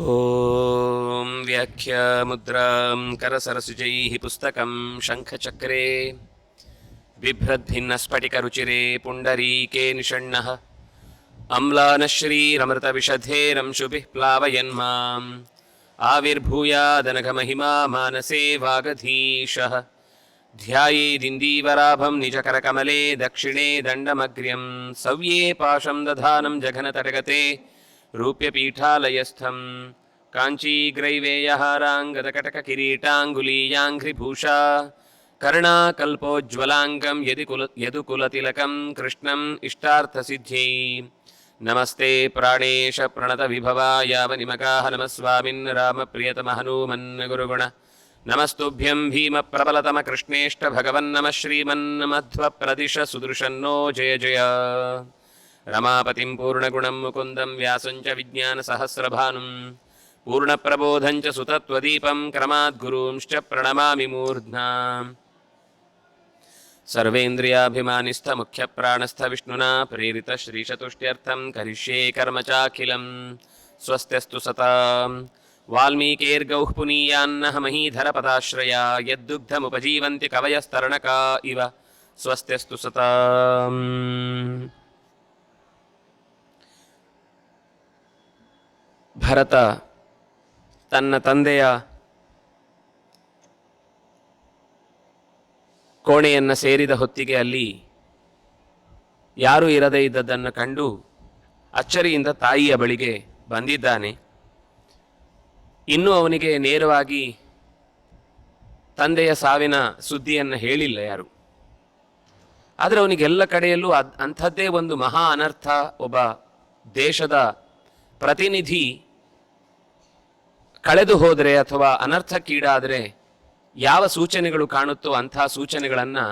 ॐ व्याख्यामुद्रां करसरसुजैः पुस्तकं शङ्खचक्रे बिभ्रद्भिन्नस्फटिकरुचिरे पुण्डरीके निषण्णः अम्लानश्रीरमृतविषधेरंशुभिः प्लावयन्माम् आविर्भूयादनघमहिमा मानसे वागधीशः ध्यायेदिन्दीवराभं निजकरकमले दक्षिणे दण्डमग्र्यं सव्ये पाशं दधानं जघनतटगते रूप्यपीठालयस्थं काञ्चीग्रैवेयहाराङ्गदकटककिरीटाङ्गुलीयाङ्घ्रिभूषा कर्णाकल्पोज्ज्वलाङ्गं यदुकुलतिलकं कृष्णम् इष्टार्थसिद्ध्यै नमस्ते प्राणेश प्रणतविभवायावनिमकाः नमस्वामिन् रामप्रियतमहनूमन् गुरुगुण नमस्तुभ्यं भीमप्रबलतमकृष्णेष्टभगवन्नमः श्रीमन्मध्वप्रदिश सुदृशन्नो जय जय रमापतिं पूर्णगुणं मुकुन्दं व्यासं च विज्ञानसहस्रभानुं पूर्णप्रबोधं च सुतत्वदीपं क्रमाद्गुरूंश्च प्रणमामि मूर्ध्ना सर्वेन्द्रियाभिमानिस्थमुख्यप्राणस्थविष्णुना प्रेरितश्रीचतुष्ट्यर्थं करिष्ये कर्म चाखिलं स्वस्त्यस्तु सतां वाल्मीकिर्गौः पुनीयान्नः महीधरपदाश्रया यद्दुग्धमुपजीवन्ति कवयस्तरणका इव स्वस्त्यस्तु सताम् ಭರತ ತನ್ನ ತಂದೆಯ ಕೋಣೆಯನ್ನು ಸೇರಿದ ಹೊತ್ತಿಗೆ ಅಲ್ಲಿ ಯಾರೂ ಇರದೇ ಇದ್ದದ್ದನ್ನು ಕಂಡು ಅಚ್ಚರಿಯಿಂದ ತಾಯಿಯ ಬಳಿಗೆ ಬಂದಿದ್ದಾನೆ. ಇನ್ನೂ ಅವನಿಗೆ ನೇರವಾಗಿ ತಂದೆಯ ಸಾವಿನ ಸುದ್ದಿಯನ್ನು ಹೇಳಿಲ್ಲ ಯಾರು. ಆದರೆ ಅವನಿಗೆಲ್ಲ ಕಡೆಯಲ್ಲೂ ಅಂಥದ್ದೇ ಒಂದು ಮಹಾ ಅನರ್ಥ, ಒಬ್ಬ ದೇಶದ ಪ್ರತಿನಿಧಿ ಕಳೆದು ಹೋದರೆ ಅಥವಾ ಅನರ್ಥಕ್ಕೀಡಾದರೆ ಯಾವ ಸೂಚನೆಗಳು ಕಾಣುತ್ತೋ ಅಂಥ ಸೂಚನೆಗಳನ್ನು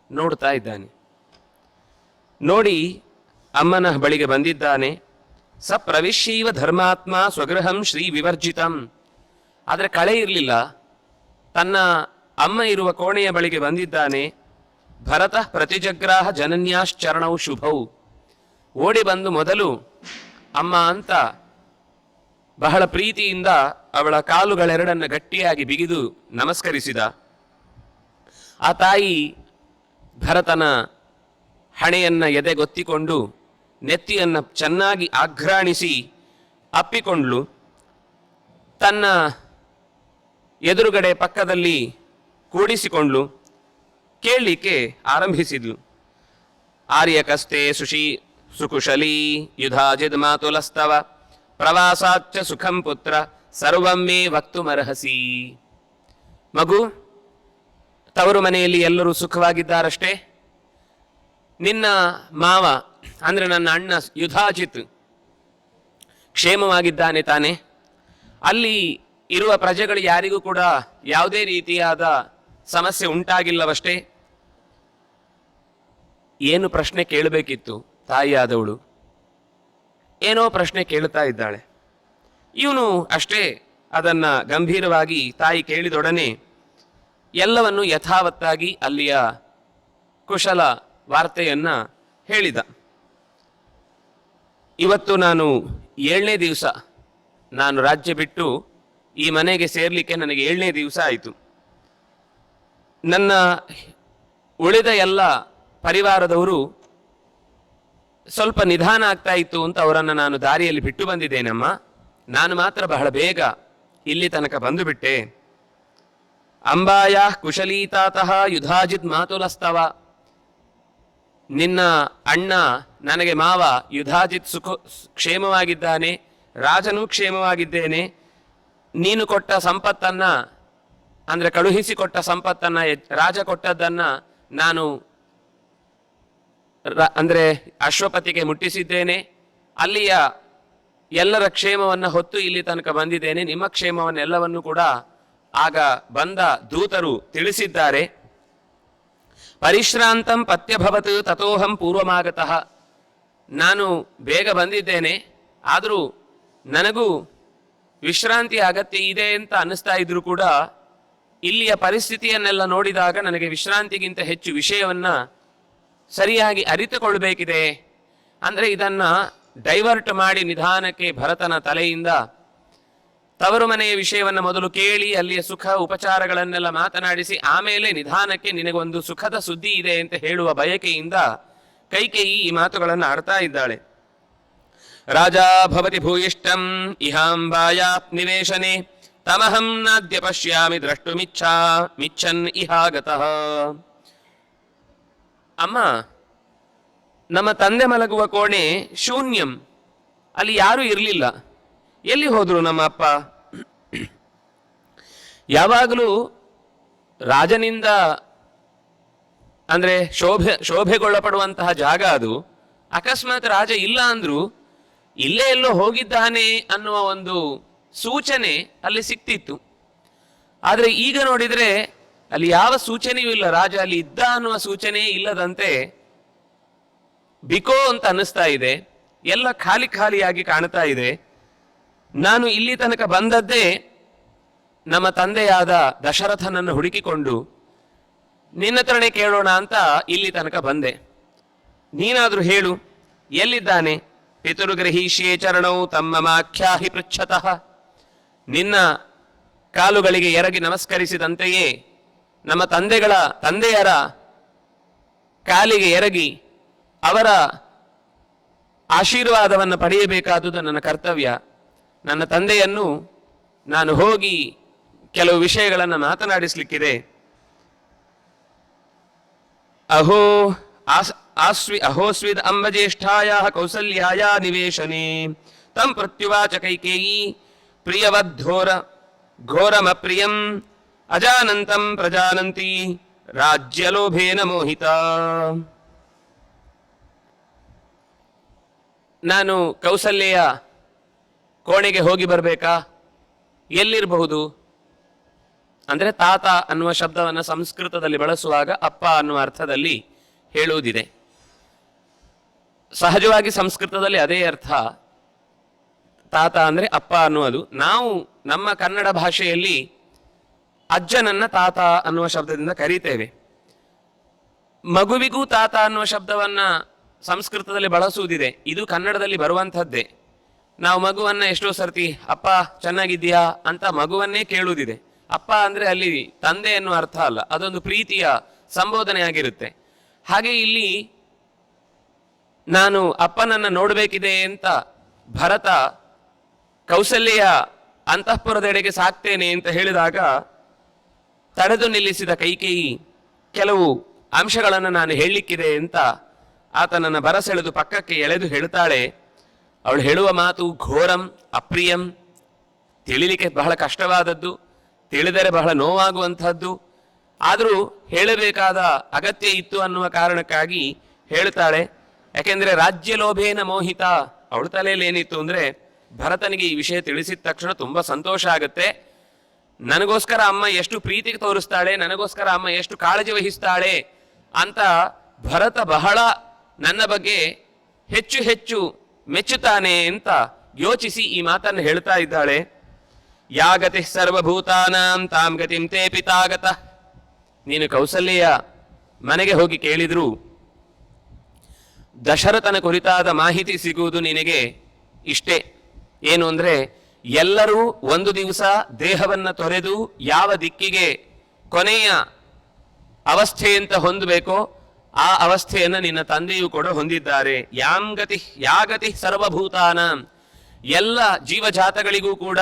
ನೋಡ್ತಾ ಇದ್ದಾನೆ. ನೋಡಿ ಅಮ್ಮನ ಬಳಿಗೆ ಬಂದಿದ್ದಾನೆ. ಸ ಪ್ರವಿಶ್ಯೈವ ಧರ್ಮಾತ್ಮ ಸ್ವಗೃಹಂ ಶ್ರೀ ವಿವರ್ಜಿತಂ. ಆದರೆ ಕಳೆ ಇರಲಿಲ್ಲ. ತನ್ನ ಅಮ್ಮ ಇರುವ ಕೋಣೆಯ ಬಳಿಗೆ ಬಂದಿದ್ದಾನೆ. ಭರತಃ ಪ್ರತಿಜಗ್ರಾಹ ಜನನ್ಯಾಶ್ಚರಣೌ ಶುಭೌ. ಓಡಿ ಬಂದು ಮೊದಲು ಅಮ್ಮ ಅಂತ ಬಹಳ ಪ್ರೀತಿಯಿಂದ ಅವಳ ಕಾಲುಗಳೆರಡನ್ನು ಗಟ್ಟಿಯಾಗಿ ಬಿಗಿದು ನಮಸ್ಕರಿಸಿದ. ಆ ತಾಯಿ ಭರತನ ಹಣೆಯನ್ನು ಎದೆಗೊತ್ತಿಕೊಂಡು ನೆತ್ತಿಯನ್ನು ಚೆನ್ನಾಗಿ ಆಘ್ರಾಣಿಸಿ ಅಪ್ಪಿಕೊಂಡ್ಲು. ತನ್ನ ಎದುರುಗಡೆ ಪಕ್ಕದಲ್ಲಿ ಕೂಡಿಸಿಕೊಂಡ್ಲು. ಕೇಳಲಿಕ್ಕೆ ಆರಂಭಿಸಿದ್ಲು. ಆರ್ಯಕಸ್ತೆ ಸುಕುಶಲೀ ಯುಧಾಜಿದ್ ಮಾತುಲಸ್ತವ ಪ್ರವಾಸಾಚ್ಚ ಸುಖಂ ಪುತ್ರ ಸರ್ವಂ ಮೇ ವಕ್ತುಮರ್ಹಸಿ. ಮಗು, ತವರು ಮನೆಯಲ್ಲಿ ಎಲ್ಲರೂ ಸುಖವಾಗಿದ್ದಾರಷ್ಟೇ. ನಿನ್ನ ಮಾವ ಅಂದರೆ ನನ್ನ ಅಣ್ಣ ಯುಧಾಜಿತ್ ಕ್ಷೇಮವಾಗಿದ್ದಾನೆ ತಾನೆ? ಅಲ್ಲಿ ಇರುವ ಪ್ರಜೆಗಳು ಯಾರಿಗೂ ಕೂಡ ಯಾವುದೇ ರೀತಿಯಾದ ಸಮಸ್ಯೆ ಉಂಟಾಗಿಲ್ಲವಷ್ಟೇ. ಏನು ಪ್ರಶ್ನೆ ಕೇಳಬೇಕಿತ್ತು ತಾಯಿಯಾದವಳು. ಏನೋ ಪ್ರಶ್ನೆ ಕೇಳುತ್ತಾ ಇದ್ದಾಳೆ. ಇವನು ಅಷ್ಟೇ ಅದನ್ನು ಗಂಭೀರವಾಗಿ ತಾಯಿ ಕೇಳಿದೊಡನೆ ಎಲ್ಲವನ್ನು ಯಥಾವತ್ತಾಗಿ ಅಲ್ಲಿಯ ಕುಶಲ ವಾರ್ತೆಯನ್ನು ಹೇಳಿದ. ಇವತ್ತು ನಾನು 7ನೇ ದಿವಸ, ನಾನು ರಾಜ್ಯ ಬಿಟ್ಟು ಈ ಮನೆಗೆ ಸೇರಲಿಕ್ಕೆ ನನಗೆ 7ನೇ ದಿವಸ ಆಯಿತು. ನನ್ನ ಉಳಿದ ಎಲ್ಲ ಪರಿವಾರದವರು ಸ್ವಲ್ಪ ನಿಧಾನ ಆಗ್ತಾ ಇತ್ತು ಅಂತ ಅವರನ್ನು ನಾನು ದಾರಿಯಲ್ಲಿ ಬಿಟ್ಟು ಬಂದಿದ್ದೇನಮ್ಮ. ನಾನು ಮಾತ್ರ ಬಹಳ ಬೇಗ ಇಲ್ಲಿ ತನಕ ಬಂದು ಬಿಟ್ಟೆ. ಅಂಬಾಯಾ ಕುಶಲೀತಾತಃ ಯುಧಾಜಿತ್ ಮಾತುಲಸ್ತವ. ನಿನ್ನ ಅಣ್ಣ ನನಗೆ ಮಾವ ಯುಧಾಜಿತ್ ಕ್ಷೇಮವಾಗಿದ್ದಾನೆ, ರಾಜನೂ ಕ್ಷೇಮವಾಗಿದ್ದೇನೆ. ನೀನು ಕೊಟ್ಟ ಸಂಪತ್ತನ್ನು, ಅಂದರೆ ಕಳುಹಿಸಿಕೊಟ್ಟ ಸಂಪತ್ತನ್ನು, ರಾಜ ಕೊಟ್ಟದ್ದನ್ನು ನಾನು ಅಂದರೆ ಅಶ್ವಪತಿಗೆ ಮುಟ್ಟಿಸಿದ್ದೇನೆ. ಅಲ್ಲಿಯ ಎಲ್ಲರ ಕ್ಷೇಮವನ್ನು ಹೊತ್ತು ಇಲ್ಲಿ ತನಕ ಬಂದಿದ್ದೇನೆ. ನಿಮ್ಮ ಕ್ಷೇಮವನ್ನೆಲ್ಲವನ್ನು ಕೂಡ ಆಗ ಬಂದ ದೂತರು ತಿಳಿಸಿದ್ದಾರೆ. ಪರಿಶ್ರಾಂತಂ ಪತ್ಯಭವತ್ ತಥೋಹಂ ಪೂರ್ವಮಾಗತಃ. ನಾನು ಬೇಗ ಬಂದಿದ್ದೇನೆ, ಆದರೂ ನನಗೂ ವಿಶ್ರಾಂತಿ ಅಗತ್ಯ ಇದೆ ಅಂತ ಅನ್ನಿಸ್ತಾ ಇದ್ರು ಕೂಡ ಇಲ್ಲಿಯ ಪರಿಸ್ಥಿತಿಯನ್ನೆಲ್ಲ ನೋಡಿದಾಗ ನನಗೆ ವಿಶ್ರಾಂತಿಗಿಂತ ಹೆಚ್ಚು ವಿಷಯವನ್ನು ಸರಿಯಾಗಿ ಅರಿತುಕೊಳ್ಬೇಕಿದೆ. ಅಂದರೆ ಇದನ್ನು ಡೈವರ್ಟ್ ಮಾಡಿ ನಿಧಾನಕ್ಕೆ ಭರತನ ತಲೆಯಿಂದ ತವರು ಮನೆಯ ವಿಷಯವನ್ನು ಮೊದಲು ಕೇಳಿ ಅಲ್ಲಿಯ ಸುಖ ಉಪಚಾರಗಳನ್ನೆಲ್ಲ ಮಾತನಾಡಿಸಿ ಆಮೇಲೆ ನಿಧಾನಕ್ಕೆ ನಿನಗೊಂದು ಸುಖದ ಸುದ್ದಿ ಇದೆ ಅಂತ ಹೇಳುವ ಬಯಕೆಯಿಂದ ಕೈಕೇಯಿ ಈ ಮಾತುಗಳನ್ನು ಆಡ್ತಾ ಇದ್ದಾಳೆ. ರಾಜ ಭವತಿ ಭೂಯಿಷ್ಟಂ ಇಹಾಂಬಾಯಾತ್ ನಿವೇಶನೆ ತಮಹಂ ನಾದ್ಯ ಪಶ್ಯಾಮಿ ಮಿಚ್ಚನ್ ಇಹಾಗತಃ. ಅಮ್ಮ, ನಮ್ಮ ತಂದೆ ಮಲಗುವ ಕೋಣೆ ಶೂನ್ಯಂ, ಅಲ್ಲಿ ಯಾರೂ ಇರಲಿಲ್ಲ. ಎಲ್ಲಿ ಹೋದ್ರು ನಮ್ಮ ಅಪ್ಪ? ಯಾವಾಗಲೂ ರಾಜನಿಂದ ಅಂದ್ರೆ ಶೋಭೆಗೊಳ್ಳಪಡುವಂತಹ ಜಾಗ ಅದು. ಅಕಸ್ಮಾತ್ ರಾಜ ಇಲ್ಲ ಅಂದ್ರು ಇಲ್ಲೇ ಎಲ್ಲೋ ಹೋಗಿದ್ದಾನೆ ಅನ್ನುವ ಒಂದು ಸೂಚನೆ ಅಲ್ಲಿ ಸಿಕ್ತಿತ್ತು. ಆದ್ರೆ ಈಗ ನೋಡಿದ್ರೆ ಅಲ್ಲಿ ಯಾವ ಸೂಚನೆಯೂ ಇಲ್ಲ, ರಾಜ ಅಲ್ಲಿ ಇದ್ದ ಅನ್ನುವ ಸೂಚನೆ ಇಲ್ಲದಂತೆ ಬಿಕೋ ಅಂತ ಅನ್ನಿಸ್ತಾ ಇದೆ. ಎಲ್ಲ ಖಾಲಿ ಖಾಲಿಯಾಗಿ ಕಾಣ್ತಾ ಇದೆ. ನಾನು ಇಲ್ಲಿ ತನಕ ಬಂದದ್ದೇ ನಮ್ಮ ತಂದೆಯಾದ ದಶರಥನನ್ನು ಹುಡುಕಿಕೊಂಡು ನಿನ್ನ ಹತ್ರನೇ ಕೇಳೋಣ ಅಂತ ಇಲ್ಲಿ ತನಕ ಬಂದೆ. ನೀನಾದ್ರೂ ಹೇಳು, ಎಲ್ಲಿದ್ದಾನೆ? ಪಿತೃಗೃಹೀಶೇ ಚರಣೌ ತಮ್ಮಮಾಖ್ಯಾಹಿ ಪೃಚ್ಛತಃ. ನಿನ್ನ ಕಾಲುಗಳಿಗೆ ಎರಗಿ ನಮಸ್ಕರಿಸಿದಂತೆಯೇ ನಮ್ಮ ತಂದೆಯರ ಕಾಲಿಗೆ ಎರಗಿ ಅವರ ಆಶೀರ್ವಾದವನ್ನು ಪಡೆಯಬೇಕಾದುದು ನನ್ನ ಕರ್ತವ್ಯ. ನನ್ನ ತಂದೆಯನ್ನು ನಾನು ಹೋಗಿ ಕೆಲವು ವಿಷಯಗಳನ್ನು ಮಾತನಾಡಿಸಲಿಕ್ಕಿದೆ. ಅಹೋಸ್ವಿದ್ ಅಂಬಜ್ಯೇಷ್ಠಾಯ ಕೌಸಲ್ಯಾಯ ನಿವೇಶನೆ ತಂ ಪ್ರತ್ಯುವಾಚ ಕೈಕೇಯಿ ಘೋರಮಪ್ರಿಯಂ ಅಜಾನಂತಂ ಪ್ರಜಾನಂತಿ ರಾಜ್ಯಲೋಭೇನ ಮೋಹಿತ. ನಾನು ಕೌಸಲ್ಯೆಯ ಕೋಣೆಗೆ ಹೋಗಿ ಬರಬೇಕಾ? ಎಲ್ಲಿರಬಹುದು? ಅಂದರೆ ತಾತ ಅನ್ನುವ ಶಬ್ದವನ್ನು ಸಂಸ್ಕೃತದಲ್ಲಿ ಬಳಸುವಾಗ ಅಪ್ಪ ಅನ್ನುವ ಅರ್ಥದಲ್ಲಿ ಹೇಳುವುದಿದೆ. ಸಹಜವಾಗಿ ಸಂಸ್ಕೃತದಲ್ಲಿ ಅದೇ ಅರ್ಥ, ತಾತ ಅಂದರೆ ಅಪ್ಪ ಅನ್ನುವುದು. ನಾವು ನಮ್ಮ ಕನ್ನಡ ಭಾಷೆಯಲ್ಲಿ ಅಜ್ಜನನ್ನ ತಾತ ಅನ್ನುವ ಶಬ್ದದಿಂದ ಕರೀತೇವೆ. ಮಗುವಿಗೂ ತಾತ ಅನ್ನುವ ಶಬ್ದವನ್ನ ಸಂಸ್ಕೃತದಲ್ಲಿ ಬಳಸುವುದಿದೆ. ಇದು ಕನ್ನಡದಲ್ಲಿ ಬರುವಂಥದ್ದೇ. ನಾವು ಮಗುವನ್ನ ಎಷ್ಟೋ ಸರ್ತಿ ಅಪ್ಪ ಚೆನ್ನಾಗಿದ್ದೀಯಾ ಅಂತ ಮಗುವನ್ನೇ ಕೇಳುವುದಿದೆ. ಅಪ್ಪ ಅಂದ್ರೆ ಅಲ್ಲಿ ತಂದೆ ಎನ್ನುವ ಅರ್ಥ ಅಲ್ಲ, ಅದೊಂದು ಪ್ರೀತಿಯ ಸಂಬೋಧನೆ ಆಗಿರುತ್ತೆ. ಹಾಗೆ ಇಲ್ಲಿ ನಾನು ಅಪ್ಪನನ್ನ ನೋಡಬೇಕಿದೆ ಅಂತ ಭರತ ಕೌಸಲ್ಯ ಅಂತಃಪುರದೆಡೆಗೆ ಸಾಕ್ತೇನೆ ಅಂತ ಹೇಳಿದಾಗ ತಡೆದು ನಿಲ್ಲಿಸಿದ ಕೈಕೇಯಿ ಕೆಲವು ಅಂಶಗಳನ್ನು ನಾನು ಹೇಳಲಿಕ್ಕಿದೆ ಅಂತ ಆತನನ್ನು ಬರಸೆಳೆದು ಪಕ್ಕಕ್ಕೆ ಎಳೆದು ಹೇಳ್ತಾಳೆ. ಅವಳು ಹೇಳುವ ಮಾತು ಘೋರಂ ಅಪ್ರಿಯಂ, ತಿಳಿಲಿಕ್ಕೆ ಬಹಳ ಕಷ್ಟವಾದದ್ದು, ತಿಳಿದರೆ ಬಹಳ ನೋವಾಗುವಂಥದ್ದು. ಆದರೂ ಹೇಳಬೇಕಾದ ಅಗತ್ಯ ಇತ್ತು ಅನ್ನುವ ಕಾರಣಕ್ಕಾಗಿ ಹೇಳ್ತಾಳೆ. ಯಾಕೆಂದ್ರೆ ರಾಜ್ಯ ಲೋಭೇನ ಮೋಹಿತ. ಅವಳ ತಲೆಯಲ್ಲಿ ಏನಿತ್ತು ಅಂದ್ರೆ ಭರತನಿಗೆ ಈ ವಿಷಯ ತಿಳಿಸಿದ ತಕ್ಷಣ ತುಂಬಾ ಸಂತೋಷ ಆಗುತ್ತೆ. ನನಗೋಸ್ಕರ ಅಮ್ಮ ಎಷ್ಟು ಪ್ರೀತಿಗೆ ತೋರಿಸ್ತಾಳೆ, ನನಗೋಸ್ಕರ ಅಮ್ಮ ಎಷ್ಟು ಕಾಳಜಿ ವಹಿಸ್ತಾಳೆ ಅಂತ ಭರತ ಬಹಳ ನನ್ನ ಬಗ್ಗೆ ಹೆಚ್ಚು ಹೆಚ್ಚು ಮೆಚ್ಚುತ್ತಾನೆ ಅಂತ ಯೋಚಿಸಿ ಈ ಮಾತನ್ನು ಹೇಳ್ತಾ ಇದ್ದಾಳೆ. ಯಾಗತಿ ಸರ್ವಭೂತಾನಾಂ ತಾಂ ಗತಿಂ ತೇ ಪಿತಾಗತ. ನೀನು ಕೌಸಲ್ಯ ಮನೆಗೆ ಹೋಗಿ ಕೇಳಿದ್ರು ದಶರಥನ ಕುರಿತಾದ ಮಾಹಿತಿ ಸಿಗುವುದು ನಿನಗೆ ಇಷ್ಟೇ. ಏನು ಅಂದ್ರೆ ಎಲ್ಲರೂ ಒಂದು ದಿವಸ ದೇಹವನ್ನ ತೊರೆದು ಯಾವ ದಿಕ್ಕಿಗೆ ಕೊನೆಯ ಅವಸ್ಥೆ ಅಂತ ಹೊಂದಬೇಕೋ ಆ ಅವಸ್ಥೆಯನ್ನು ನಿನ್ನ ತಂದೆಯೂ ಕೂಡ ಹೊಂದಿದ್ದಾರೆ. ಯಾಗತಿ ಸರ್ವಭೂತಾನ, ಎಲ್ಲ ಜೀವಜಾತಗಳಿಗೂ ಕೂಡ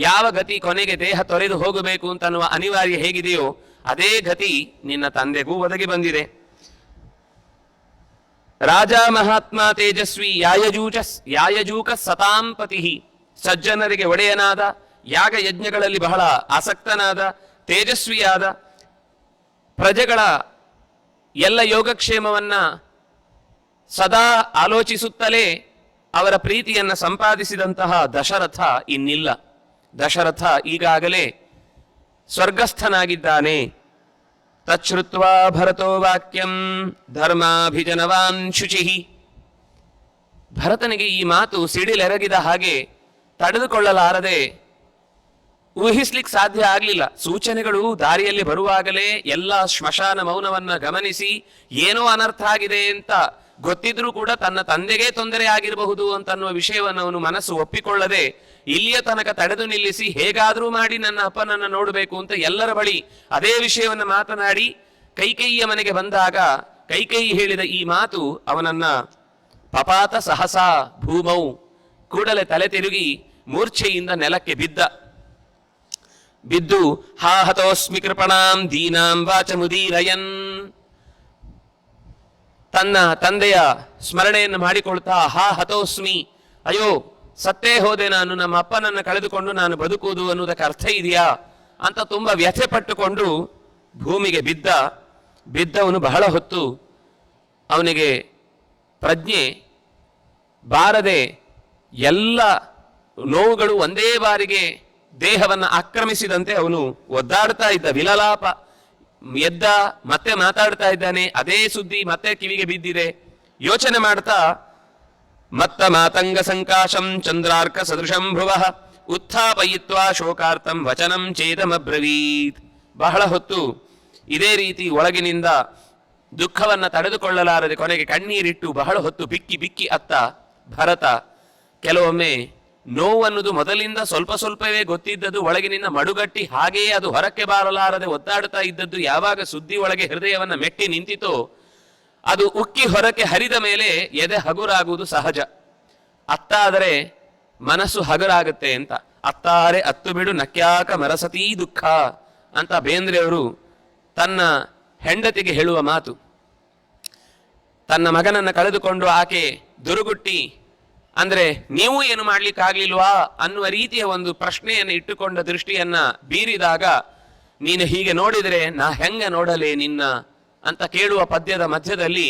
ಯಾವ ಗತಿ ಕೊನೆಗೆ ದೇಹ ತೊರೆದು ಹೋಗಬೇಕು ಅಂತ ಅನ್ನುವ ಅನಿವಾರ್ಯ ಹೇಗಿದೆಯೋ ಅದೇ ಗತಿ ನಿನ್ನ ತಂದೆಗೂ ಒದಗಿ ಬಂದಿದೆ. ರಾಜ ಮಹಾತ್ಮ ತೇಜಸ್ವಿ ಯಾಯಜೂಕ ಸತಾಂಪತಿ, ಸಜ್ಜನರಿಗೆ ಒಡೆಯನಾದ, ಯಾಗ ಯಜ್ಞಗಳಲ್ಲಿ ಬಹಳ ಆಸಕ್ತನಾದ, ತೇಜಸ್ವಿಯಾದ, ಪ್ರಜೆಗಳ ಎಲ್ಲ ಯೋಗಕ್ಷೇಮವನ್ನ ಸದಾ ಆಲೋಚಿಸುತ್ತಲೇ ಅವರ ಪ್ರೀತಿಯನ್ನ ಸಂಪಾದಿಸಿದಂತಹ ದಶರಥ ಇನ್ನಿಲ್ಲ. ದಶರಥ ಈಗಾಗಲೇ ಸ್ವರ್ಗಸ್ಥನಾಗಿದ್ದಾನೆ. ತಚ್ಛ್ರುತ್ವಾ ಭರತೋ ವಾಕ್ಯಂ ಧರ್ಮಾಭಿಜನವಾನ್ ಶುಚಿಹಿ. ಭರತನಿಗೆ ಈ ಮಾತು ಸಿಡಿಲೆರಗಿದ ಹಾಗೆ ತಡೆದುಕೊಳ್ಳಲಾರದೆ ಊಹಿಸ್ಲಿಕ್ಕೆ ಸಾಧ್ಯ ಆಗಲಿಲ್ಲ. ಸೂಚನೆಗಳು ದಾರಿಯಲ್ಲಿ ಬರುವಾಗಲೇ ಎಲ್ಲ ಶ್ಮಶಾನ ಮೌನವನ್ನ ಗಮನಿಸಿ ಏನೋ ಅನರ್ಥ ಆಗಿದೆ ಅಂತ ಗೊತ್ತಿದ್ರೂ ಕೂಡ ತನ್ನ ತಂದೆಗೆ ತೊಂದರೆ ಆಗಿರಬಹುದು ಅಂತನ್ನುವ ವಿಷಯವನ್ನು ಅವನು ಮನಸ್ಸು ಒಪ್ಪಿಕೊಳ್ಳದೆ ಇಲ್ಲಿಯ ತನಕ ತಡೆದು ನಿಲ್ಲಿಸಿ ಹೇಗಾದರೂ ಮಾಡಿ ನನ್ನ ಅಪ್ಪನನ್ನ ನೋಡಬೇಕು ಅಂತ ಎಲ್ಲರ ಬಳಿ ಅದೇ ವಿಷಯವನ್ನು ಮಾತನಾಡಿ ಕೈಕೇಯಿಯ ಮನೆಗೆ ಬಂದಾಗ ಕೈಕೇಯಿ ಹೇಳಿದ ಈ ಮಾತು ಅವನನ್ನ ಪಪಾತ ಸಹಸಾ ಭೂಮೌ, ಕೂಡಲೇ ತಲೆ ತಿರುಗಿ ಮೂರ್ಛೆಯಿಂದ ನೆಲಕ್ಕೆ ಬಿದ್ದು ಹಾ ಹತೋಸ್ಮಿ ಕೃಪಣಾಂ ದೀನಾಂ ವಾಚ ಮುದೀರಯನ್, ತನ್ನ ತಂದೆಯ ಸ್ಮರಣೆಯನ್ನು ಮಾಡಿಕೊಳ್ತಾ ಹಾ ಹತೋಸ್ಮಿ, ಅಯ್ಯೋ ಸತ್ತೇ ಹೋದೆ ನಾನು, ನಮ್ಮ ಅಪ್ಪನನ್ನು ಕಳೆದುಕೊಂಡು ನಾನು ಬದುಕುವುದು ಅನ್ನೋದಕ್ಕೆ ಅರ್ಥ ಇದೆಯಾ ಅಂತ ತುಂಬಾ ವ್ಯಥೆ ಪಟ್ಟುಕೊಂಡು ಭೂಮಿಗೆ ಬಿದ್ದವನು ಬಹಳ ಹೊತ್ತು ಅವನಿಗೆ ಪ್ರಜ್ಞೆ ಬಾರದೆ ಎಲ್ಲ ನೋವುಗಳು ಒಂದೇ ಬಾರಿಗೆ ದೇಹವನ್ನು ಆಕ್ರಮಿಸಿದಂತೆ ಅವನು ಒದ್ದಾಡ್ತಾ ಇದ್ದ. ವಿಲಲಾಪ, ಎದ್ದ, ಮತ್ತೆ ಮಾತಾಡ್ತಾ ಇದ್ದಾನೆ, ಅದೇ ಸುದ್ದಿ ಮತ್ತೆ ಕಿವಿಗೆ ಬಿದ್ದಿದೆ. ಯೋಚನೆ ಮಾಡ್ತಾ ಮತ್ತ ಮಾತಂಗ ಸಂಕಾಶಂ ಚಂದ್ರಾರ್ಕ ಸದೃಶಂ ಭ್ರುವಃ ಉತ್ಥಾಪಯಿತ್ವಾ ಶೋಕಾರ್ಥಂ ವಚನಂ ಚೇದಮಬ್ರವೀತ್. ಬಹಳ ಹೊತ್ತು ಇದೇ ರೀತಿ ಒಳಗಿನಿಂದ ದುಃಖವನ್ನ ತಡೆದುಕೊಳ್ಳಲಾರದೆ ಕೊನೆಗೆ ಕಣ್ಣೀರಿಟ್ಟು ಬಹಳ ಹೊತ್ತು ಬಿಕ್ಕಿ ಅತ್ತ ಭರತ. ಕೆಲವೊಮ್ಮೆ ನೋವನ್ನುವುದು ಮೊದಲಿಂದ ಸ್ವಲ್ಪ ಸ್ವಲ್ಪವೇ ಗೊತ್ತಿದ್ದದ್ದು ಒಳಗಿನಿಂದ ಮಡುಗಟ್ಟಿ ಹಾಗೆಯೇ ಅದು ಹೊರಕ್ಕೆ ಬಾರಲಾರದೆ ಒದ್ದಾಡುತ್ತಾ ಇದ್ದದ್ದು ಯಾವಾಗ ಸುದ್ದಿ ಒಳಗೆ ಹೃದಯವನ್ನ ಮೆಟ್ಟಿ ನಿಂತಿತೋ ಅದು ಉಕ್ಕಿ ಹೊರಕ್ಕೆ ಹರಿದ ಮೇಲೆ ಎದೆ ಹಗುರಾಗುವುದು ಸಹಜ. ಅತ್ತಾದರೆ ಮನಸ್ಸು ಹಗುರಾಗುತ್ತೆ ಅಂತ. ಅತ್ತಾರೆ ಅತ್ತು ಬಿಡು ನಕ್ಯಾಕ ಮರಸತೀ ದುಃಖ ಅಂತ ಬೇಂದ್ರೆಯವರು ತನ್ನ ಹೆಂಡತಿಗೆ ಹೇಳುವ ಮಾತು. ತನ್ನ ಮಗನನ್ನು ಕಳೆದುಕೊಂಡು ಆಕೆ ದುರುಗುಟ್ಟಿ ಅಂದ್ರೆ ನೀವು ಏನು ಮಾಡ್ಲಿಕ್ಕಾಗ್ಲಿಲ್ವಾ ಅನ್ನುವ ರೀತಿಯ ಒಂದು ಪ್ರಶ್ನೆಯನ್ನು ಇಟ್ಟುಕೊಂಡ ದೃಷ್ಟಿಯನ್ನ ಬೀರಿದಾಗ ನೀನು ಹೀಗೆ ನೋಡಿದರೆ ನಾ ಹೆಂಗ ನೋಡಲೇ ನಿನ್ನ ಅಂತ ಕೇಳುವ ಪದ್ಯದ ಮಧ್ಯದಲ್ಲಿ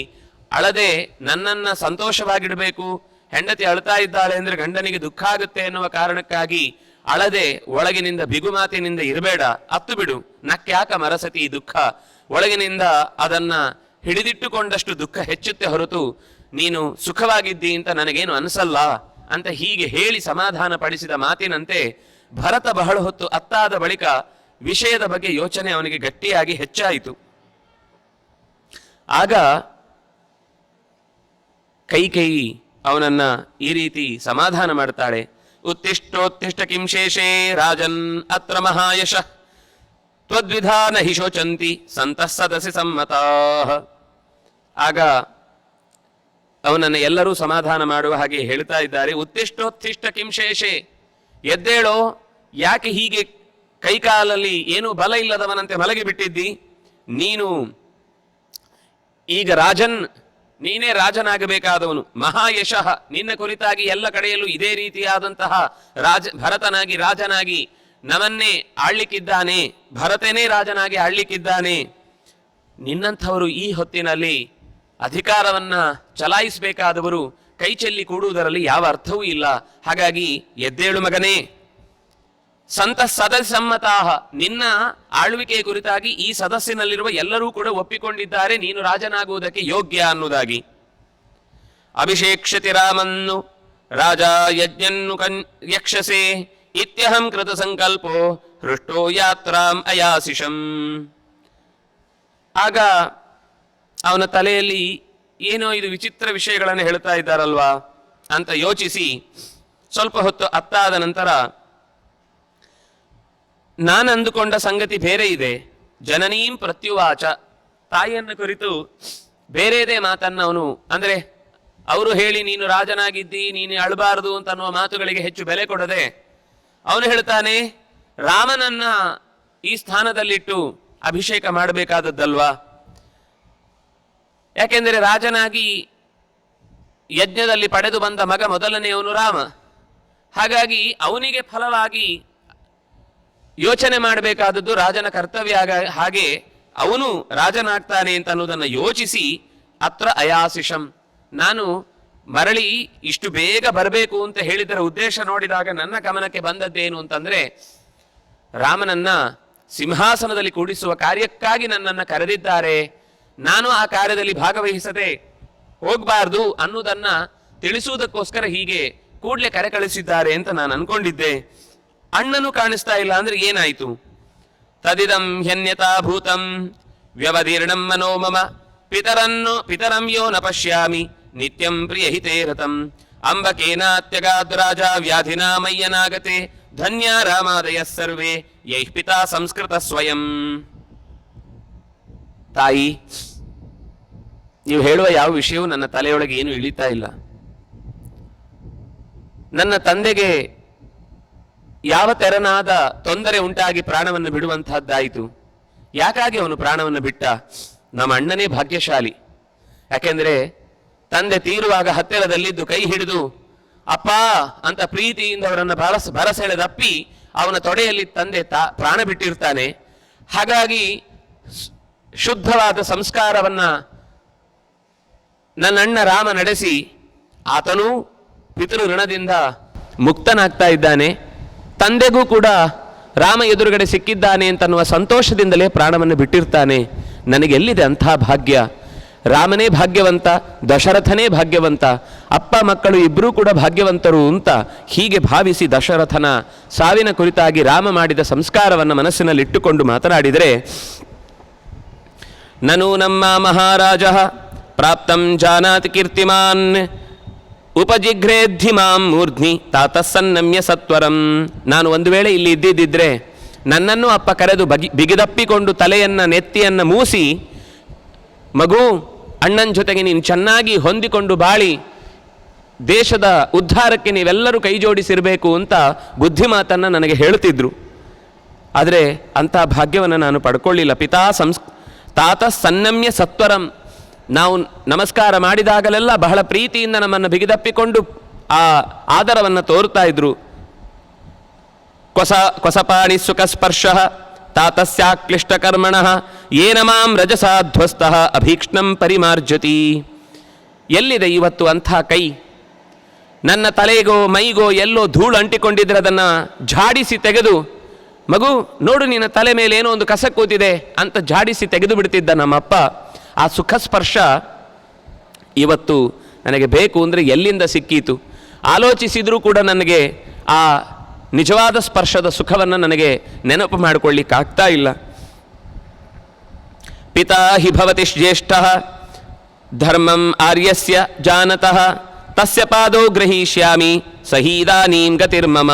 ಅಳದೆ ನನ್ನನ್ನ ಸಂತೋಷವಾಗಿಡಬೇಕು, ಹೆಂಡತಿ ಅಳ್ತಾ ಇದ್ದಾಳೆ ಅಂದ್ರೆ ಗಂಡನಿಗೆ ದುಃಖ ಆಗುತ್ತೆ ಎನ್ನುವ ಕಾರಣಕ್ಕಾಗಿ ಅಳದೆ ಒಳಗಿನಿಂದ ಬಿಗುಮಾತಿನಿಂದ ಇರಬೇಡ, ಅತ್ತು ಬಿಡು ನಕ್ಯಾಕ ಮರಸತಿ ದುಃಖ, ಒಳಗಿನಿಂದ ಅದನ್ನ ಹಿಡಿದಿಟ್ಟುಕೊಂಡಷ್ಟು ದುಃಖ ಹೆಚ್ಚುತ್ತೆ ಹೊರತು ನೀನು ಸುಖವಾಗಿದ್ದಿ ಅಂತ ನನಗೇನು ಅನಿಸಲ್ಲ ಅಂತ ಹೀಗೆ ಹೇಳಿ ಸಮಾಧಾನ ಪಡಿಸಿದ ಮಾತಿನಂತೆ ಭರತ ಬಹಳ ಹೊತ್ತು ಅತ್ತಾದ ಬಳಿಕ ವಿಷಯದ ಬಗ್ಗೆ ಯೋಚನೆ ಅವನಿಗೆ ಗಟ್ಟಿಯಾಗಿ ಹೆಚ್ಚಾಯಿತು. ಆಗ ಕೈಕೇಯಿ ಅವನನ್ನ ಈ ರೀತಿ ಸಮಾಧಾನ ಮಾಡ್ತಾಳೆ. ಉತ್ತಿಷ್ಟೋತ್ತಿಷ್ಟ ಕಿಂ ಶೇಷೇ ರಾಜನ್ ಅತ್ರ ಮಹಾಯಶ ತ್ವದ್ವಿಧಾನ ಹಿ ಶೋಚಂತಿ ಸಂತಃ ಸದಸಿ ಸಮ್ಮತಾಃ. ಆಗ ಅವನನ್ನು ಎಲ್ಲರೂ ಸಮಾಧಾನ ಮಾಡುವ ಹಾಗೆ ಹೇಳ್ತಾ ಇದ್ದಾರೆ. ಉತ್ತಿಷ್ಟೋತ್ತಿಷ್ಟ ಕಿಂ ಶೇಷೇ, ಎದ್ದೇಳೋ, ಯಾಕೆ ಹೀಗೆ ಕೈಕಾಲಲ್ಲಿ ಏನೂ ಬಲ ಇಲ್ಲದವನಂತೆ ಮಲಗಿ ಬಿಟ್ಟಿದ್ದಿ? ನೀನು ಈಗ ನೀನೇ ರಾಜನಾಗಬೇಕಾದವನು. ಮಹಾಯಶಃ, ನಿನ್ನ ಕುರಿತಾಗಿ ಎಲ್ಲ ಕಡೆಯಲ್ಲೂ ಇದೇ ರೀತಿಯಾದಂತಹ ಭರತನಾಗಿ ರಾಜನಾಗಿ ನಮನ್ನೇ ಆಳ್ಲಿಕ್ಕಿದ್ದಾನೆ, ಭರತನೇ ರಾಜನಾಗಿ ಆಳ್ಲಿಕ್ಕಿದ್ದಾನೆ. ನಿನ್ನಂಥವರು ಈ ಹೊತ್ತಿನಲ್ಲಿ ಅಧಿಕಾರವನ್ನ ಚಲಾಯಿಸಬೇಕಾದವರು ಕೈ ಚೆಲ್ಲಿ ಕೂಡುವುದರಲ್ಲಿ ಯಾವ ಅರ್ಥವೂ ಇಲ್ಲ. ಹಾಗಾಗಿ ಎದ್ದೇಳು ಮಗನೇ. ಸಂತಃ ಸದಸಮ್ಮತಾಹ, ನಿನ್ನ ಆಳ್ವಿಕೆಯ ಕುರಿತಾಗಿ ಈ ಸದಸ್ಸಿನಲ್ಲಿರುವ ಎಲ್ಲರೂ ಕೂಡ ಒಪ್ಪಿಕೊಂಡಿದ್ದಾರೆ ನೀನು ರಾಜನಾಗುವುದಕ್ಕೆ ಯೋಗ್ಯ ಅನ್ನುವುದಾಗಿ. ಅಭಿಷೇಕ್ಷತಿ ರಾಮನ್ನು ರಾಜ ಯಜ್ಞನ್ನು ಯಕ್ಷಸೆ ಇತ್ಯಹಂ ಕೃತ ಸಂಕಲ್ಪೋ ಹೃಷ್ಟೋ ಯಾತ್ರಾಂ ಅಯಾಸಿಷಂ. ಆಗ ಅವನ ತಲೆಯಲ್ಲಿ ಏನೋ ಇದು ವಿಚಿತ್ರ ವಿಷಯಗಳನ್ನು ಹೇಳ್ತಾ ಇದ್ದಾರಲ್ವಾ ಅಂತ ಯೋಚಿಸಿ ಸ್ವಲ್ಪ ಹೊತ್ತು ಅತ್ತಾದ ನಂತರ ನಾನು ಅಂದುಕೊಂಡ ಸಂಗತಿ ಬೇರೆ ಇದೆ. ಜನನೀಂ ಪ್ರತ್ಯುವಾಚ, ತಾಯಿಯನ್ನು ಕುರಿತು ಬೇರೆದೇ ಮಾತನ್ನ ಅವನು, ಅಂದ್ರೆ ಅವರು ಹೇಳಿ ನೀನು ರಾಜನಾಗಿದ್ದಿ, ನೀನು ಅಳಬಾರದು ಅಂತ ಅನ್ನುವ ಮಾತುಗಳಿಗೆ ಹೆಚ್ಚು ಬೆಲೆ ಕೊಡದೆ ಅವನು ಹೇಳ್ತಾನೆ, ರಾಮನನ್ನ ಈ ಸ್ಥಾನದಲ್ಲಿಟ್ಟು ಅಭಿಷೇಕ ಮಾಡಬೇಕಾದದ್ದಲ್ವಾ? ಯಾಕೆಂದರೆ ರಾಜನಾಗಿ ಯಜ್ಞದಲ್ಲಿ ಪಡೆದು ಬಂದ ಮಗ ಮೊದಲನೆಯವನು ರಾಮ. ಹಾಗಾಗಿ ಅವನಿಗೆ ಫಲವಾಗಿ ಯೋಚನೆ ಮಾಡಬೇಕಾದದ್ದು ರಾಜನ ಕರ್ತವ್ಯ. ಹಾಗೆ ಅವನು ರಾಜನಾಗ್ತಾನೆ ಅಂತ ಅನ್ನೋದನ್ನು ಯೋಚಿಸಿ ಅತ್ರ ಅಯಾಸಿಷಂ, ನಾನು ಮರಳಿ ಇಷ್ಟು ಬೇಗ ಬರಬೇಕು ಅಂತ ಹೇಳಿದರ ಉದ್ದೇಶ ನೋಡಿದಾಗ ನನ್ನ ಗಮನಕ್ಕೆ ಬಂದದ್ದೇನು ಅಂತಂದ್ರೆ, ರಾಮನನ್ನ ಸಿಂಹಾಸನದಲ್ಲಿ ಕೂಡಿಸುವ ಕಾರ್ಯಕ್ಕಾಗಿ ನನ್ನನ್ನು ಕರೆದಿದ್ದಾರೆ, ನಾನು ಆ ಕಾರ್ಯದಲ್ಲಿ ಭಾಗವಹಿಸದೆ ಹೋಗಬಾರ್ದು ಅನ್ನುವುದನ್ನ ತಿಳಿಸುವುದಕ್ಕೋಸ್ಕರ ಹೀಗೆ ಕೂಡಲೇ ಕರೆ ಕಳಿಸಿದ್ದಾರೆ ಅಂತ ನಾನು ಅನ್ಕೊಂಡಿದ್ದೆ. ಅಣ್ಣನು ಕಾಣಿಸ್ತಾ ಇಲ್ಲ ಅಂದ್ರೆ ಏನಾಯ್ತು? ತದಿದಂ ಹ್ಯನ್ಯತಾ ಭೂತಂ ವ್ಯವದೀರ್ಣಂ ಮನೋ ಮಮ ಪಿತರಂ ಯೋ ನ ಪಶ್ಯಾಮಿ ನಿತ್ಯಂ ಪ್ರಿಯಹಿತೇ ರತಂ ಅಂಬಕೇನಾತ್ಯಗಾದ್ರಾಜ ವ್ಯಾಧಿನಾ ಮಯ್ಯನಾಗತೆ ಧನ್ಯ ರಾಮಾದಯ ಸರ್ವೇ ಯೈಃ ಪಿತಾ ಸಂಸ್ಕೃತ ಸ್ವಯಂ. ತಾಯಿ, ನೀವು ಹೇಳುವ ಯಾವ ವಿಷಯವೂ ನನ್ನ ತಲೆಯೊಳಗೆ ಏನು ಇಳಿತಾ ಇಲ್ಲ. ನನ್ನ ತಂದೆಗೆ ಯಾವ ತೆರನಾದ ತೊಂದರೆ ಉಂಟಾಗಿ ಪ್ರಾಣವನ್ನು ಬಿಡುವಂತಹದ್ದಾಯಿತು. ಯಾಕಾಗಿ ಅವನು ಪ್ರಾಣವನ್ನು ಬಿಟ್ಟ? ನಮ್ಮ ಅಣ್ಣನೇ ಭಾಗ್ಯಶಾಲಿ. ಯಾಕೆಂದ್ರೆ ತಂದೆ ತೀರುವಾಗ ಹತ್ತಿರದಲ್ಲಿದ್ದು ಕೈ ಹಿಡಿದು ಅಪ್ಪ ಅಂತ ಪ್ರೀತಿಯಿಂದ ಅವರನ್ನು ಭರಸೆಳೆದಪ್ಪಿ ಅವನ ತೊಡೆಯಲ್ಲಿ ತಂದೆ ಪ್ರಾಣ ಬಿಟ್ಟಿರ್ತಾನೆ. ಹಾಗಾಗಿ ಶುದ್ಧವಾದ ಸಂಸ್ಕಾರವನ್ನ ನನ್ನ ಅಣ್ಣ ರಾಮ ನಡೆಸಿ ಆತನೂ ಪಿತೃ ಋಣದಿಂದ ಮುಕ್ತನಾಗ್ತಾ ಇದ್ದಾನೆ. ತಂದೆಗೂ ಕೂಡ ರಾಮ ಎದುರುಗಡೆ ಸಿಕ್ಕಿದ್ದಾನೆ ಅಂತನ್ನುವ ಸಂತೋಷದಿಂದಲೇ ಪ್ರಾಣವನ್ನು ಬಿಟ್ಟಿರ್ತಾನೆ. ನನಗೆಲ್ಲಿದೆ ಅಂಥ ಭಾಗ್ಯ? ರಾಮನೇ ಭಾಗ್ಯವಂತ, ದಶರಥನೇ ಭಾಗ್ಯವಂತ, ಅಪ್ಪ ಮಕ್ಕಳು ಇಬ್ಬರೂ ಕೂಡ ಭಾಗ್ಯವಂತರು ಅಂತ ಹೀಗೆ ಭಾವಿಸಿ ದಶರಥನ ಸಾವಿನ ಕುರಿತಾಗಿ ರಾಮ ಮಾಡಿದ ಸಂಸ್ಕಾರವನ್ನು ಮನಸ್ಸಿನಲ್ಲಿಟ್ಟುಕೊಂಡು ಮಾತನಾಡಿದರೆ, ನನು ನಮ್ಮ ಮಹಾರಾಜ ಪ್ರಾಪ್ತಂ ಜಾನಾತಿ ಕೀರ್ತಿಮಾನ್ ಉಪಜಿಘ್ರೇದ್ಧಿ ಮಾಂ ಮೂರ್ಧ್ನಿ ತಾತಸ್ಸನ್ನಮ್ಯ ಸತ್ವರಂ. ನಾನು ಒಂದು ವೇಳೆ ಇಲ್ಲಿ ಇದ್ದಿದ್ದಿದ್ರೆ ನನ್ನನ್ನು ಅಪ್ಪ ಕರೆದು ಬಿಗಿದಪ್ಪಿಕೊಂಡು ತಲೆಯನ್ನು ನೆತ್ತಿಯನ್ನು ಮೂಸಿ, ಮಗು, ಅಣ್ಣನ ಜೊತೆಗೆ ನೀನು ಚೆನ್ನಾಗಿ ಹೊಂದಿಕೊಂಡು ಬಾಳಿ ದೇಶದ ಉದ್ಧಾರಕ್ಕೆ ನೀವೆಲ್ಲರೂ ಕೈ ಜೋಡಿಸಿರಬೇಕು ಅಂತ ಬುದ್ಧಿಮಾತನ್ನು ನನಗೆ ಹೇಳುತ್ತಿದ್ರು. ಆದರೆ ಅಂಥ ಭಾಗ್ಯವನ್ನು ನಾನು ಪಡ್ಕೊಳ್ಳಿಲ್ಲ. ತಾತ ಸನ್ನಮ್ಯ ಸತ್ವರಂ. ನಾವು ನಮಸ್ಕಾರ ಮಾಡಿದಾಗಲೆಲ್ಲ ಬಹಳ ಪ್ರೀತಿಯಿಂದ ನಮ್ಮನ್ನು ಬಿಗಿದಪ್ಪಿಕೊಂಡು ಆ ಆದರವನ್ನು ತೋರುತ್ತಾ ಇದ್ರು. ಕೊಸಪಾಣಿ ಸುಖಸ್ಪರ್ಶ ತಾತಸ್ಯಾಕ್ಲಿಷ್ಟಕರ್ಮಣ ಏನ ಮಾಂ ರಜಸಾಧ್ವಸ್ತಃ ಅಭೀಕ್ಷ್ಣಂ ಪರಿಮಾರ್ಜತಿ. ಎಲ್ಲಿದೆ ಇವತ್ತು ಅಂಥ ಕೈ? ನನ್ನ ತಲೆಗೋ ಮೈಗೋ ಎಲ್ಲೋ ಧೂಳು ಅಂಟಿಕೊಂಡಿದ್ರೆ ಅದನ್ನು ಝಾಡಿಸಿ ತೆಗೆದು, ಮಗು ನೋಡು ನಿನ್ನ ತಲೆ ಮೇಲೆ ಏನೋ ಒಂದು ಕಸ ಕೂತಿದೆ ಅಂತ ಝಾಡಿಸಿ ತೆಗೆದು ಬಿಡ್ತಿದ್ದ ನಮ್ಮಪ್ಪ. ಆ ಸುಖ ಸ್ಪರ್ಶ ಇವತ್ತು ನನಗೆ ಬೇಕು ಅಂದರೆ ಎಲ್ಲಿಂದ ಸಿಕ್ಕೀತು? ಆಲೋಚಿಸಿದರೂ ಕೂಡ ನನಗೆ ಆ ನಿಜವಾದ ಸ್ಪರ್ಶದ ಸುಖವನ್ನು ನನಗೆ ನೆನಪು ಮಾಡಿಕೊಳ್ಳಿಕ್ಕಾಗ್ತಾ ಇಲ್ಲ. ಪಿತಾ ಹಿ ಭವತಿ ಜ್ಯೇಷ್ಠ ಧರ್ಮಂ ಆರ್ಯಸ್ಯ ಜಾನತಃ ತಸ್ಯ ಪಾದೋ ಗ್ರಹೀಷ್ಯಾಮಿ ಸಹೀದಾನೀಂ ಗತಿರ್ಮಮ.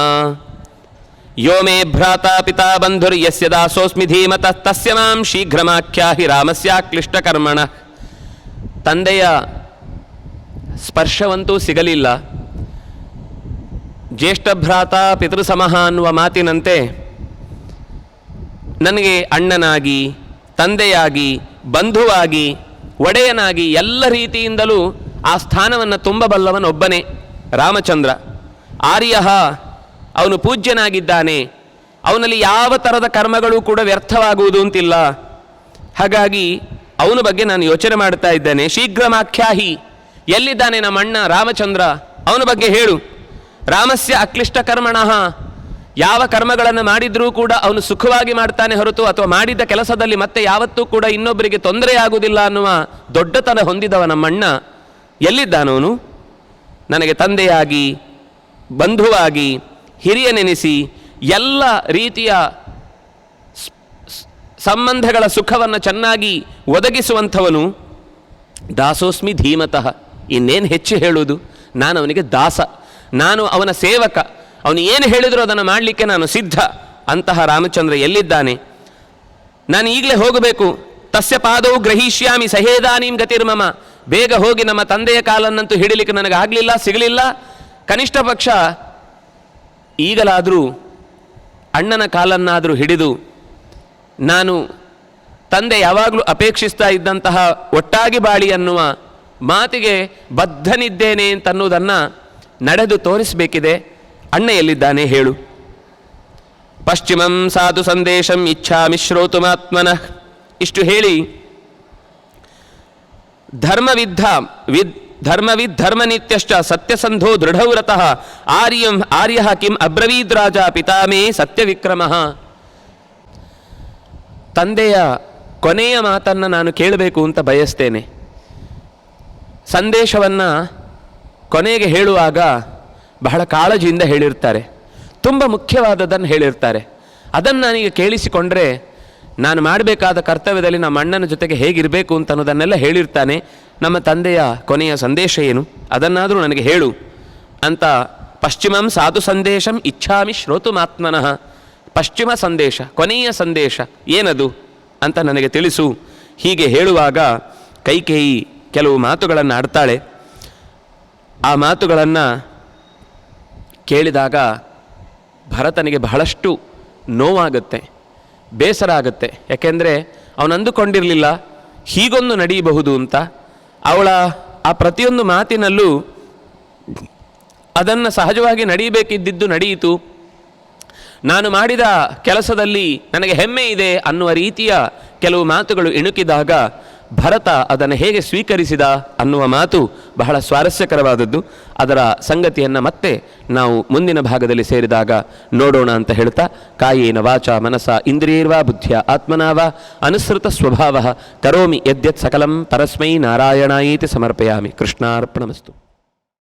ಯೋ ಮೇ ಭ್ರಾತಾ ಪಿತಾ ಬಂಧುರ್ ಯಸ್ಯ ದಾಸೋಸ್ಮಿ ಧೀಮತಃ ತಸ್ಯ ಮಾಂ ಶೀಘ್ರಮಾಖ್ಯಾಹಿ ರಾಮಸ್ಯಾಕ್ಲಿಷ್ಟಕರ್ಮಣ. ತಂದೆಯ ಸ್ಪರ್ಶವಂತೂ ಸಿಗಲಿಲ್ಲ. ಜ್ಯೇಷ್ಠ ಭ್ರಾತ ಪಿತೃಸಮಃ ಅನ್ನುವ ಮಾತಿನಂತೆ ನನಗೆ ಅಣ್ಣನಾಗಿ, ತಂದೆಯಾಗಿ, ಬಂಧುವಾಗಿ, ಒಡೆಯನಾಗಿ ಎಲ್ಲ ರೀತಿಯಿಂದಲೂ ಆ ಸ್ಥಾನವನ್ನು ತುಂಬಬಲ್ಲವನೊಬ್ಬನೇ ರಾಮಚಂದ್ರ. ಆರ್ಯ, ಅವನು ಪೂಜ್ಯನಾಗಿದ್ದಾನೆ. ಅವನಲ್ಲಿ ಯಾವ ಥರದ ಕರ್ಮಗಳು ಕೂಡ ವ್ಯರ್ಥವಾಗುವುದು ಅಂತಿಲ್ಲ. ಹಾಗಾಗಿ ಅವನ ಬಗ್ಗೆ ನಾನು ಯೋಚನೆ ಮಾಡ್ತಾ ಇದ್ದೇನೆ. ಶೀಘ್ರಮಾಖ್ಯಾಹಿ, ಎಲ್ಲಿದ್ದಾನೆ ನಮ್ಮ ಅಣ್ಣ ರಾಮಚಂದ್ರ? ಅವನ ಬಗ್ಗೆ ಹೇಳು. ರಾಮಸ್ಯ ಅಕ್ಲಿಷ್ಟ ಕರ್ಮಣಃ, ಯಾವ ಕರ್ಮಗಳನ್ನು ಮಾಡಿದ್ರೂ ಕೂಡ ಅವನು ಸುಖವಾಗಿ ಮಾಡ್ತಾನೆ ಹೊರತು ಅಥವಾ ಮಾಡಿದ ಕೆಲಸದಲ್ಲಿ ಮತ್ತೆ ಯಾವತ್ತೂ ಕೂಡ ಇನ್ನೊಬ್ಬರಿಗೆ ತೊಂದರೆಯಾಗುವುದಿಲ್ಲ ಅನ್ನುವ ದೊಡ್ಡತನ ಹೊಂದಿದವ ನಮ್ಮಣ್ಣ ಎಲ್ಲಿದ್ದಾನವನು? ನನಗೆ ತಂದೆಯಾಗಿ, ಬಂಧುವಾಗಿ, ಹಿರಿಯನೆನಿಸಿ ಎಲ್ಲ ರೀತಿಯ ಸಂಬಂಧಗಳ ಸುಖವನ್ನು ಚೆನ್ನಾಗಿ ಒದಗಿಸುವಂಥವನು. ದಾಸೋಸ್ಮಿ ಧೀಮತಃ, ಇನ್ನೇನು ಹೆಚ್ಚು ಹೇಳುವುದು? ನಾನು ಅವನಿಗೆ ದಾಸ, ನಾನು ಅವನ ಸೇವಕ. ಅವನು ಏನು ಹೇಳಿದರೂ ಅದನ್ನು ಮಾಡಲಿಕ್ಕೆ ನಾನು ಸಿದ್ಧ. ಅಂತಹ ರಾಮಚಂದ್ರ ಎಲ್ಲಿದ್ದಾನೆ? ನಾನು ಈಗಲೇ ಹೋಗಬೇಕು. ತಸ್ಯ ಪಾದವು ಗ್ರಹೀಷ್ಯಾಮಿ ಸಹೇದಾನೀಂ ಗತಿರ್ಮಮ. ಬೇಗ ಹೋಗಿ ನಮ್ಮ ತಂದೆಯ ಕಾಲನ್ನಂತೂ ಹಿಡಿಲಿಕ್ಕೆ ನನಗೆ ಆಗಲಿಲ್ಲ, ಸಿಗಲಿಲ್ಲ. ಕನಿಷ್ಠ ಪಕ್ಷ ಈಗಲಾದರೂ ಅಣ್ಣನ ಕಾಲನ್ನಾದರೂ ಹಿಡಿದು ನಾನು ತಂದೆ ಯಾವಾಗಲೂ ಅಪೇಕ್ಷಿಸ್ತಾ ಇದ್ದಂತಹ ಒಟ್ಟಾಗಿ ಬಾಳಿ ಅನ್ನುವ ಮಾತಿಗೆ ಬದ್ಧನಿದ್ದೇನೆ ಅಂತನ್ನುವುದನ್ನು ನಡೆದು ತೋರಿಸಬೇಕಿದೆ. ಅಣ್ಣ ಎಲ್ಲಿದ್ದಾನೆ ಹೇಳು. ಪಶ್ಚಿಮಂ ಸಾಧು ಸಂದೇಶಂ ಇಚ್ಛಾಮಿ ಶ್ರೋತುಮಾತ್ಮನಃ. ಇಷ್ಟು ಹೇಳಿ ಧರ್ಮವಿದ್ ಧರ್ಮನಿತ್ಯಶ್ಚ ಸತ್ಯಸಂಧೋ ದೃಢವ್ರತಃ ಆರ್ಯ ಕಿಂ ಅಬ್ರವೀದ್ ರಾಜ ಪಿತಾಮೇ ಸತ್ಯವಿಕ್ರಮಃ. ತಂದೆಯ ಕೊನೆಯ ಮಾತನ್ನು ನಾನು ಕೇಳಬೇಕು ಅಂತ ಬಯಸ್ತೇನೆ. ಸಂದೇಶವನ್ನು ಕೊನೆಗೆ ಹೇಳುವಾಗ ಬಹಳ ಕಾಳಜಿಯಿಂದ ಹೇಳಿರ್ತಾರೆ, ತುಂಬ ಮುಖ್ಯವಾದದನ್ನು ಹೇಳಿರ್ತಾರೆ. ಅದನ್ನು ನಾನೀಗ ಕೇಳಿಸಿಕೊಂಡ್ರೆ ನಾನು ಮಾಡಬೇಕಾದ ಕರ್ತವ್ಯದಲ್ಲಿ ನಮ್ಮ ಅಣ್ಣನ ಜೊತೆಗೆ ಹೇಗಿರಬೇಕು ಅಂತ ಅನ್ನೋದನ್ನೆಲ್ಲ ಹೇಳಿರ್ತಾನೆ. ನಮ್ಮ ತಂದೆಯ ಕೊನೆಯ ಸಂದೇಶ ಏನು ಅದನ್ನಾದರೂ ನನಗೆ ಹೇಳು ಅಂತ ಪಶ್ಚಿಮಂ ಸಾಧು ಸಂದೇಶಂ ಇಚ್ಛಾಮಿ ಶ್ರೋತುಮಾತ್ಮನಃ. ಪಶ್ಚಿಮ ಸಂದೇಶ, ಕೊನೆಯ ಸಂದೇಶ ಏನದು ಅಂತ ನನಗೆ ತಿಳಿಸು. ಹೀಗೆ ಹೇಳುವಾಗ ಕೈಕೇಯಿ ಕೆಲವು ಮಾತುಗಳನ್ನು ಆಡ್ತಾಳೆ. ಆ ಮಾತುಗಳನ್ನು ಕೇಳಿದಾಗ ಭರತನಿಗೆ ಬಹಳಷ್ಟು ನೋವಾಗುತ್ತೆ, ಬೇಸರ ಆಗುತ್ತೆ. ಯಾಕೆಂದರೆ ಅವನು ಅಂದುಕೊಂಡಿರಲಿಲ್ಲ ಹೀಗೊಂದು ನಡೆಯಬಹುದು ಅಂತ. ಅವಳ ಆ ಪ್ರತಿಯೊಂದು ಮಾತಿನಲ್ಲೂ ಅದನ್ನು ಸಹಜವಾಗಿ ನಡೆಯಬೇಕಿದ್ದಿದ್ದು ನಡೆಯಿತು. ನಾನು ಮಾಡಿದ ಕೆಲಸದಲ್ಲಿ ನನಗೆ ಹೆಮ್ಮೆ ಇದೆ ಅನ್ನುವ ರೀತಿಯ ಕೆಲವು ಮಾತುಗಳು ಇಣುಕಿದಾಗ ಭರತ ಅದನ್ನು ಹೇಗೆ ಸ್ವೀಕರಿಸಿದ ಅನ್ನುವ ಮಾತು ಬಹಳ ಸ್ವಾರಸ್ಯಕರವಾದದ್ದು. ಅದರ ಸಂಗತಿಯನ್ನು ಮತ್ತೆ ನಾವು ಮುಂದಿನ ಭಾಗದಲ್ಲಿ ಸೇರಿದಾಗ ನೋಡೋಣ ಅಂತ ಹೇಳ್ತಾ, ಕಾಯೇನ ವಾಚ ಮನಸ ಇಂದ್ರಿಯರ್ವಾ ಬುದ್ಧಿಯ ಆತ್ಮನಾವ ಅನುಸೃತ ಸ್ವಭಾವ ಕರೋಮಿ ಯದ್ಯತ್ ಸಕಲಂ ಪರಸ್ಮೈ ನಾರಾಯಣಾಯೇತಿ ಸಮರ್ಪಯಾಮಿ. ಕೃಷ್ಣಾರ್ಪಣಮಸ್ತು.